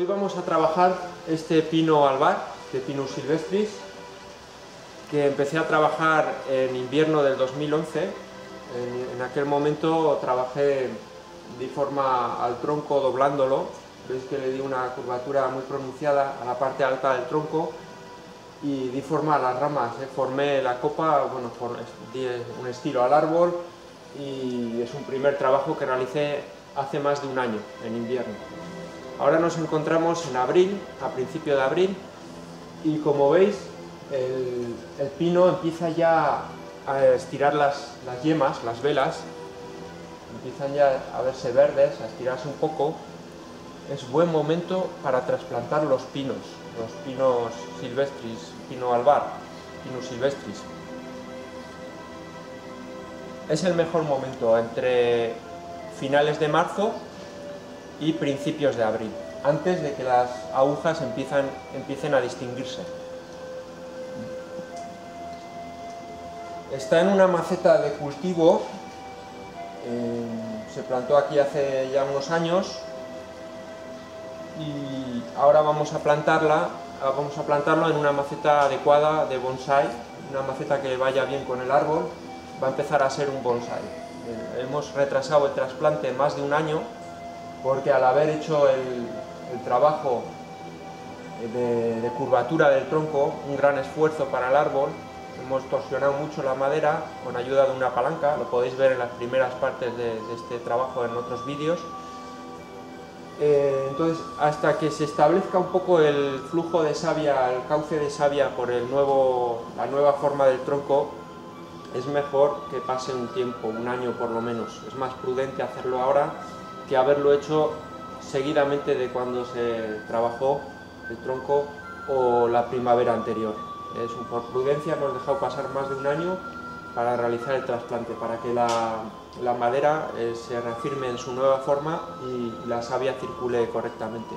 Hoy vamos a trabajar este pino albar, de Pinus silvestris, que empecé a trabajar en invierno del 2011. En aquel momento trabajé de forma al tronco doblándolo. Veis que le di una curvatura muy pronunciada a la parte alta del tronco y di forma a las ramas. Formé la copa, bueno, di un estilo al árbol y es un primer trabajo que realicé hace más de un año, en invierno. Ahora nos encontramos en abril, a principio de abril, y como veis el pino empieza ya a estirar las yemas, las velas, empiezan ya a verse verdes, a estirarse un poco. Es buen momento para trasplantar los pinos silvestris, pino albar, Pinus silvestris. Es el mejor momento entre finales de marzo y principios de abril, antes de que las agujas empiecen a distinguirse. Está en una maceta de cultivo, se plantó aquí hace ya unos años y ahora vamos a plantarlo en una maceta adecuada de bonsai, una maceta que vaya bien con el árbol. Va a empezar a ser un bonsai. Hemos retrasado el trasplante más de un año porque al haber hecho el trabajo de curvatura del tronco, un gran esfuerzo para el árbol, hemos torsionado mucho la madera con ayuda de una palanca. Lo podéis ver en las primeras partes de este trabajo en otros vídeos. Entonces, hasta que se establezca un poco el flujo de savia, el cauce de savia por la nueva forma del tronco, es mejor que pase un tiempo, un año por lo menos. Es más prudente hacerlo ahora que haberlo hecho seguidamente de cuando se trabajó el tronco o la primavera anterior. Por prudencia hemos dejado pasar más de un año para realizar el trasplante, para que la madera se reafirme en su nueva forma y la savia circule correctamente.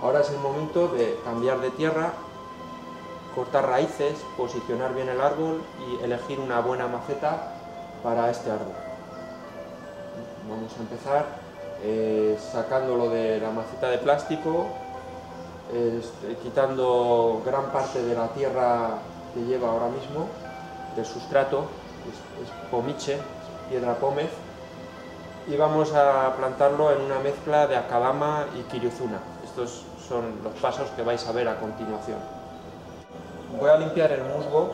Ahora es el momento de cambiar de tierra, cortar raíces, posicionar bien el árbol y elegir una buena maceta para este árbol. Vamos a empezar sacándolo de la maceta de plástico, quitando gran parte de la tierra que lleva ahora mismo, del sustrato, es pomiche, piedra pómez, y vamos a plantarlo en una mezcla de akadama y kiryuzuna. Estos son los pasos que vais a ver a continuación. Voy a limpiar el musgo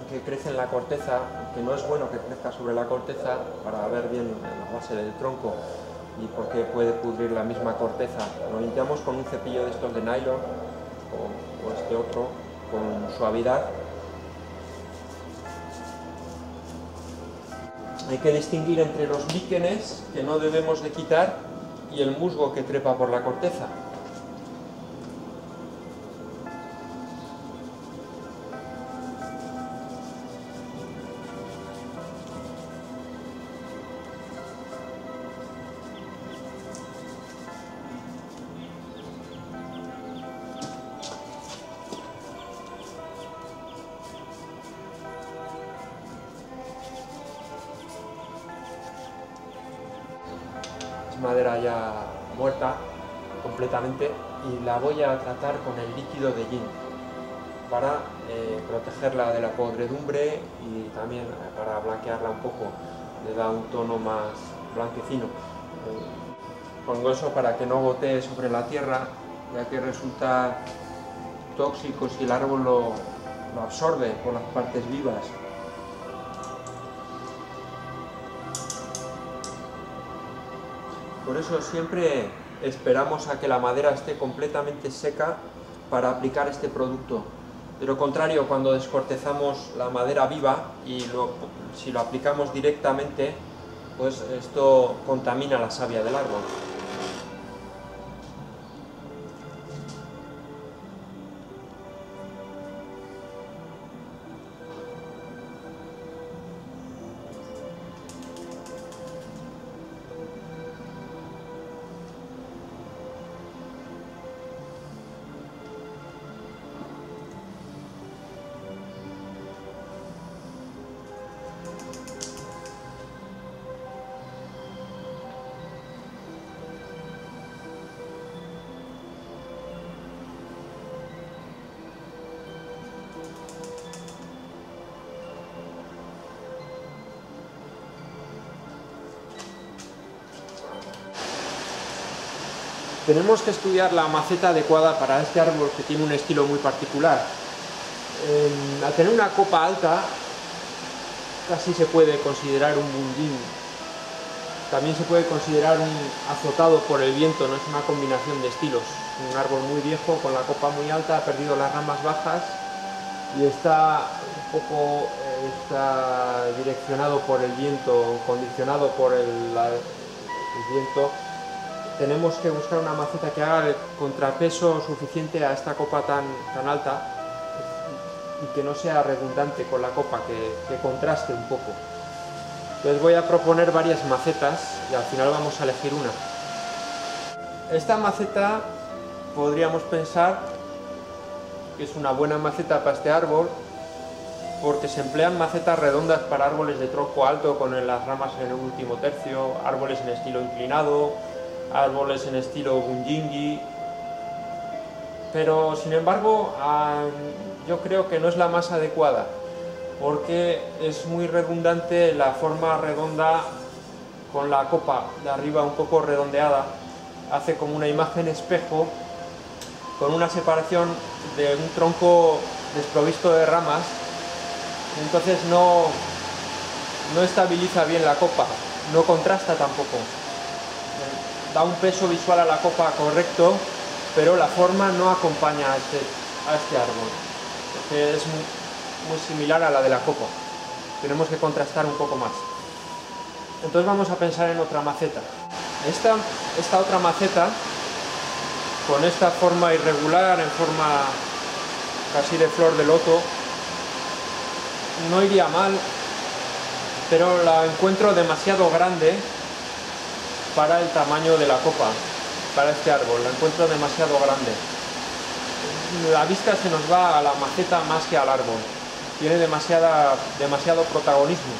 que crece en la corteza, que no es bueno que crezca sobre la corteza para ver bien la base del tronco y porque puede pudrir la misma corteza. Lo limpiamos con un cepillo de estos de nylon o este otro con suavidad. Hay que distinguir entre los líquenes, que no debemos de quitar, y el musgo que trepa por la corteza. Madera ya muerta completamente y la voy a tratar con el líquido de yin para protegerla de la podredumbre y también para blanquearla un poco, le da un tono más blanquecino. Pongo eso para que no gotee sobre la tierra, ya que resulta tóxico si el árbol lo absorbe por las partes vivas. Por eso siempre esperamos a que la madera esté completamente seca para aplicar este producto. De lo contrario, cuando descortezamos la madera viva y si lo aplicamos directamente, pues esto contamina la savia del árbol. Tenemos que estudiar la maceta adecuada para este árbol que tiene un estilo muy particular. Al tener una copa alta, casi se puede considerar un bundín. También se puede considerar un azotado por el viento, no es una combinación de estilos. Un árbol muy viejo, con la copa muy alta, ha perdido las ramas bajas y está un poco direccionado por el viento, condicionado por el viento. Tenemos que buscar una maceta que haga el contrapeso suficiente a esta copa tan alta y que no sea redundante con la copa, que contraste un poco. Entonces voy a proponer varias macetas y al final vamos a elegir una. Esta maceta podríamos pensar que es una buena maceta para este árbol porque se emplean macetas redondas para árboles de tronco alto con las ramas en el último tercio, árboles en estilo inclinado, árboles en estilo bunjingi, pero sin embargo yo creo que no es la más adecuada porque es muy redundante la forma redonda con la copa de arriba un poco redondeada, hace como una imagen espejo con una separación de un tronco desprovisto de ramas, entonces no estabiliza bien la copa, no contrasta tampoco. Da un peso visual a la copa correcto, pero la forma no acompaña a este árbol, porque es muy similar a la de la copa. Tenemos que contrastar un poco más. Entonces vamos a pensar en otra maceta. Esta otra maceta, con esta forma irregular, en forma casi de flor de loto, no iría mal, pero la encuentro demasiado grande para el tamaño de la copa, para este árbol, la encuentro demasiado grande. La vista se nos va a la maceta más que al árbol, tiene demasiado protagonismo.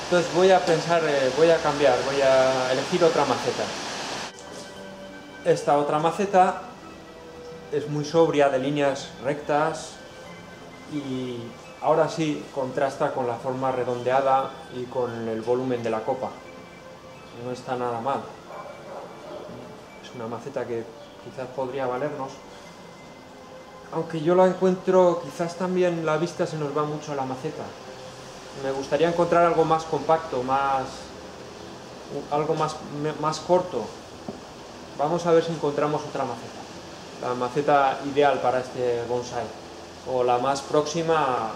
Entonces voy a pensar, voy a cambiar, voy a elegir otra maceta. Esta otra maceta es muy sobria, de líneas rectas y ahora sí contrasta con la forma redondeada y con el volumen de la copa. No está nada mal. Es una maceta que quizás podría valernos. Aunque yo la encuentro, quizás también la vista se nos va mucho a la maceta. Me gustaría encontrar algo más compacto, algo más corto. Vamos a ver si encontramos otra maceta. La maceta ideal para este bonsái, o la más próxima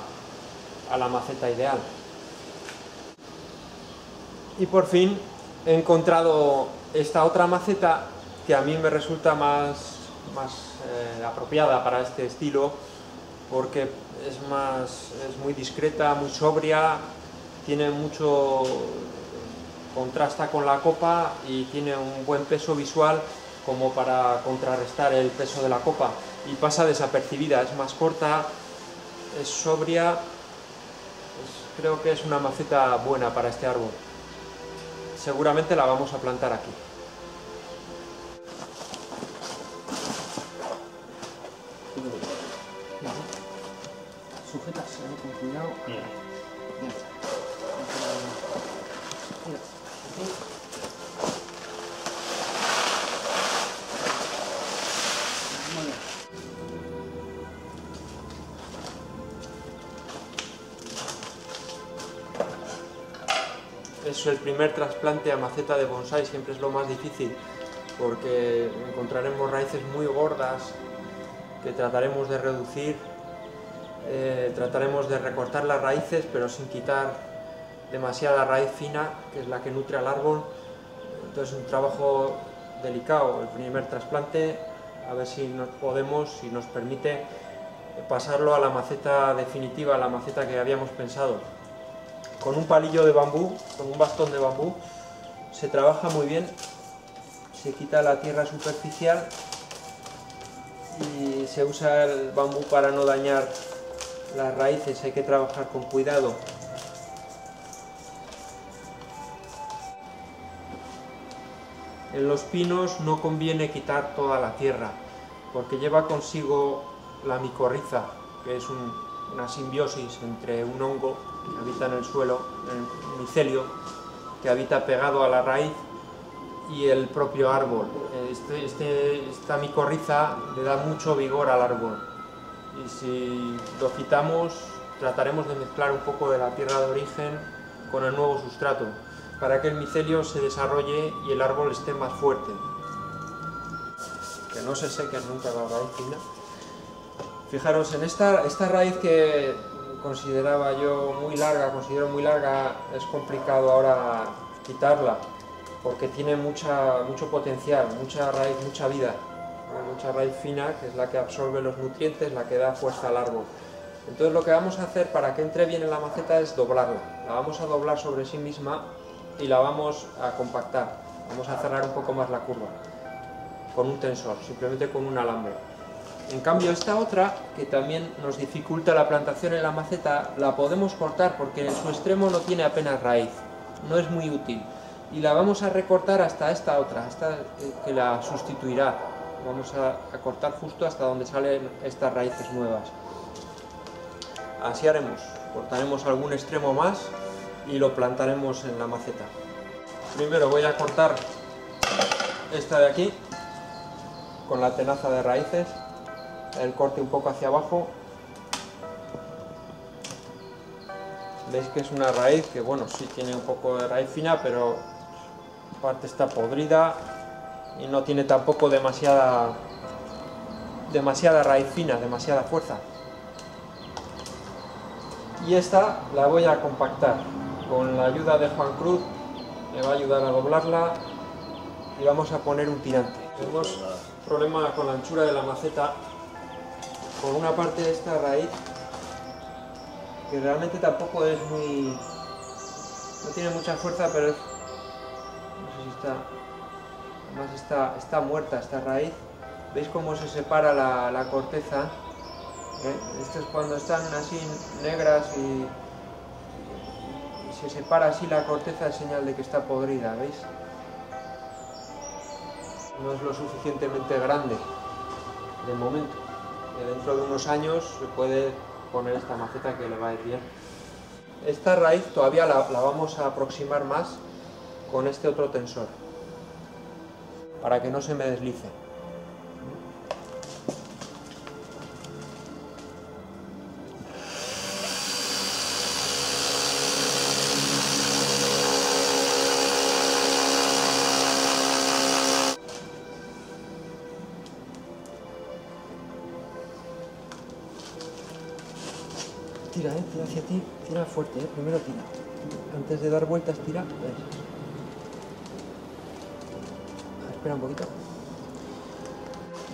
a la maceta ideal. Y por fin he encontrado esta otra maceta que a mí me resulta más apropiada para este estilo, porque es muy discreta, muy sobria, tiene contrasta con la copa y tiene un buen peso visual como para contrarrestar el peso de la copa, y pasa desapercibida, es más corta, es sobria, creo que es una maceta buena para este árbol. Seguramente la vamos a plantar aquí. Sujetas con cuidado. Bien. Es el primer trasplante a maceta de bonsái, siempre es lo más difícil porque encontraremos raíces muy gordas que trataremos de reducir, trataremos de recortar las raíces pero sin quitar demasiada raíz fina, que es la que nutre al árbol. Entonces es un trabajo delicado el primer trasplante, a ver si nos permite pasarlo a la maceta definitiva, a la maceta que habíamos pensado. Con un palillo de bambú, con un bastón de bambú, se trabaja muy bien, se quita la tierra superficial y se usa el bambú para no dañar las raíces, hay que trabajar con cuidado. En los pinos no conviene quitar toda la tierra, porque lleva consigo la micorriza, que es una simbiosis entre un hongo que habita en el suelo, el micelio, que habita pegado a la raíz y el propio árbol. Esta micorriza le da mucho vigor al árbol, y si lo quitamos trataremos de mezclar un poco de la tierra de origen con el nuevo sustrato para que el micelio se desarrolle y el árbol esté más fuerte, que no se seque nunca la raíz fina. Fijaros, en esta raíz que considero muy larga, es complicado ahora quitarla, porque tiene mucho potencial, mucha raíz, mucha vida, mucha raíz fina, que es la que absorbe los nutrientes, la que da fuerza al árbol. Entonces lo que vamos a hacer para que entre bien en la maceta es doblarla. La vamos a doblar sobre sí misma y la vamos a compactar. Vamos a cerrar un poco más la curva con un tensor, simplemente con un alambre. En cambio esta otra, que también nos dificulta la plantación en la maceta, la podemos cortar porque en su extremo no tiene apenas raíz, no es muy útil. Y la vamos a recortar hasta esta otra, esta que la sustituirá. Vamos a cortar justo hasta donde salen estas raíces nuevas. Así haremos, cortaremos algún extremo más y lo plantaremos en la maceta. Primero voy a cortar esta de aquí con la tenaza de raíces, el corte un poco hacia abajo. Veis que es una raíz que, bueno, sí tiene un poco de raíz fina, pero parte está podrida y no tiene tampoco demasiada raíz fina, demasiada fuerza. Y esta la voy a compactar con la ayuda de Juan Cruz, me va a ayudar a doblarla y vamos a poner un tirante. Tenemos problema con la anchura de la maceta. Por una parte de esta raíz, que realmente tampoco es muy... no tiene mucha fuerza, pero es... no sé si está... además está muerta esta raíz. ¿Veis cómo se separa la corteza? Esto es cuando están así negras y se separa así la corteza, es señal de que está podrida, ¿veis? No es lo suficientemente grande de momento. Dentro de unos años se puede poner esta maceta que le va a ir bien. Esta raíz todavía la vamos a aproximar más con este otro tensor, para que no se me deslice. Tira, tira hacia ti, tira fuerte, primero tira. Antes de dar vueltas, tira. Espera un poquito.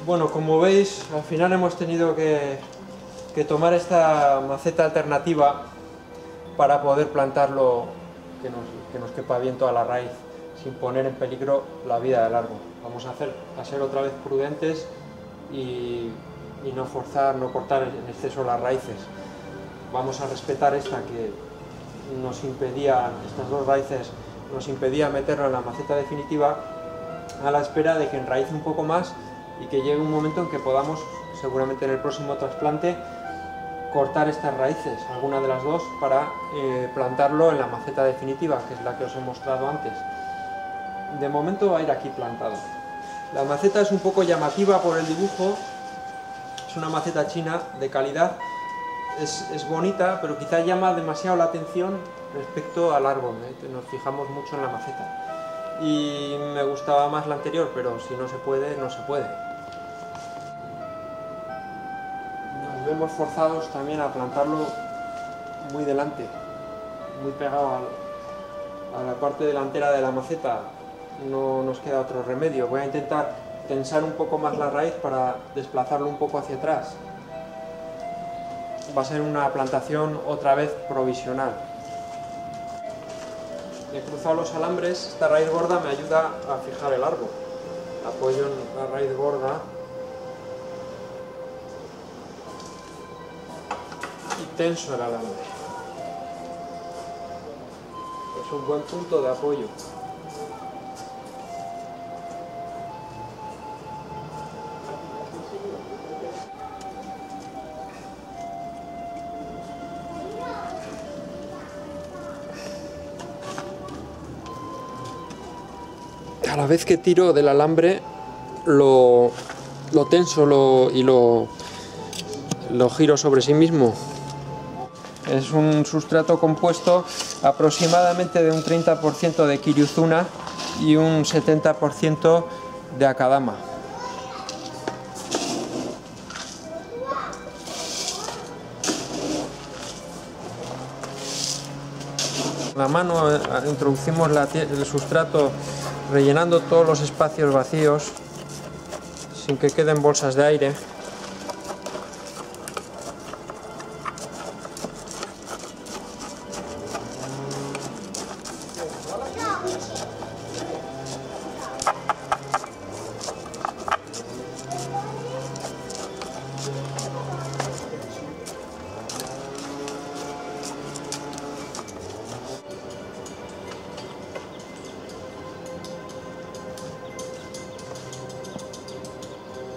Bueno, como veis, al final hemos tenido que tomar esta maceta alternativa para poder plantarlo que nos quepa bien toda la raíz, sin poner en peligro la vida del árbol. Vamos a ser otra vez prudentes y no forzar, no cortar en exceso las raíces. Vamos a respetar esta que nos impedía, estas dos raíces nos impedía meterlo en la maceta definitiva, a la espera de que enraíce un poco más y que llegue un momento en que podamos, seguramente en el próximo trasplante, cortar estas raíces, alguna de las dos, para plantarlo en la maceta definitiva, que es la que os he mostrado antes. De momento va a ir aquí plantado. La maceta es un poco llamativa por el dibujo, es una maceta china de calidad. Es bonita, pero quizá llama demasiado la atención respecto al árbol, nos fijamos mucho en la maceta. Y me gustaba más la anterior, pero si no se puede, no se puede. Nos vemos forzados también a plantarlo muy delante, muy pegado a la parte delantera de la maceta. No nos queda otro remedio. Voy a intentar tensar un poco más la raíz para desplazarlo un poco hacia atrás. Va a ser una plantación otra vez provisional. He cruzado los alambres, esta raíz gorda me ayuda a fijar el árbol. Apoyo en la raíz gorda y tenso el alambre. Es un buen punto de apoyo. cada vez que tiro del alambre lo tenso y lo giro sobre sí mismo. Es un sustrato compuesto aproximadamente de un 30% de Kiryuzuna y un 70% de Akadama. Con la mano introducimos el sustrato rellenando todos los espacios vacíos sin que queden bolsas de aire.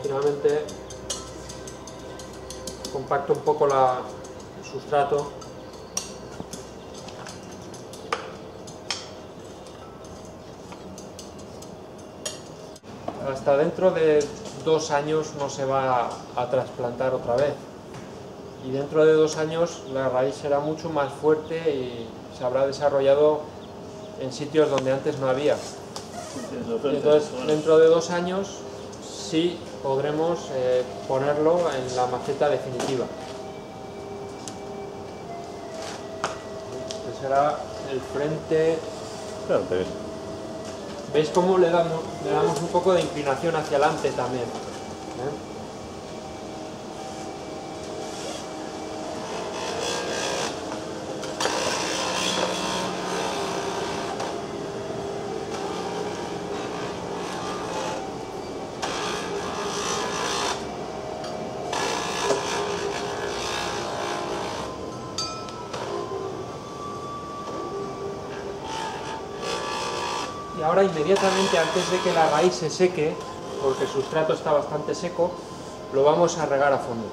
Finalmente compacto un poco el sustrato. Hasta dentro de 2 años no se va a trasplantar otra vez, y dentro de 2 años la raíz será mucho más fuerte y se habrá desarrollado en sitios donde antes no había. Entonces, dentro de 2 años sí podremos ponerlo en la maceta definitiva. Este será el frente. ¿Veis cómo le damos un poco de inclinación hacia adelante también? Y ahora inmediatamente antes de que la raíz se seque, porque el sustrato está bastante seco, lo vamos a regar a fondo.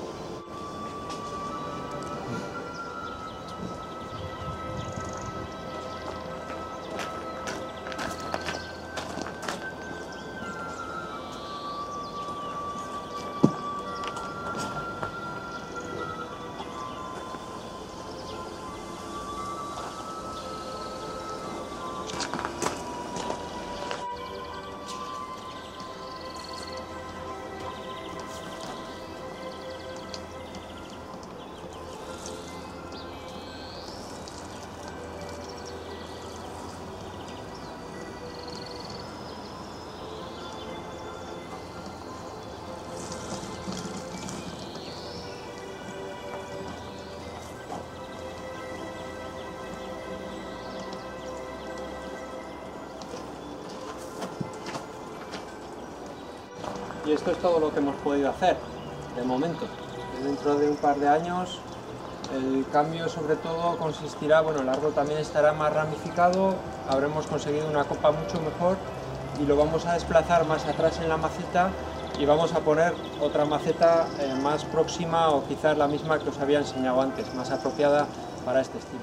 Y esto es todo lo que hemos podido hacer de momento. Dentro de un par de años el cambio sobre todo consistirá, bueno, el árbol también estará más ramificado, habremos conseguido una copa mucho mejor y lo vamos a desplazar más atrás en la maceta y vamos a poner otra maceta más próxima o quizás la misma que os había enseñado antes, más apropiada para este estilo.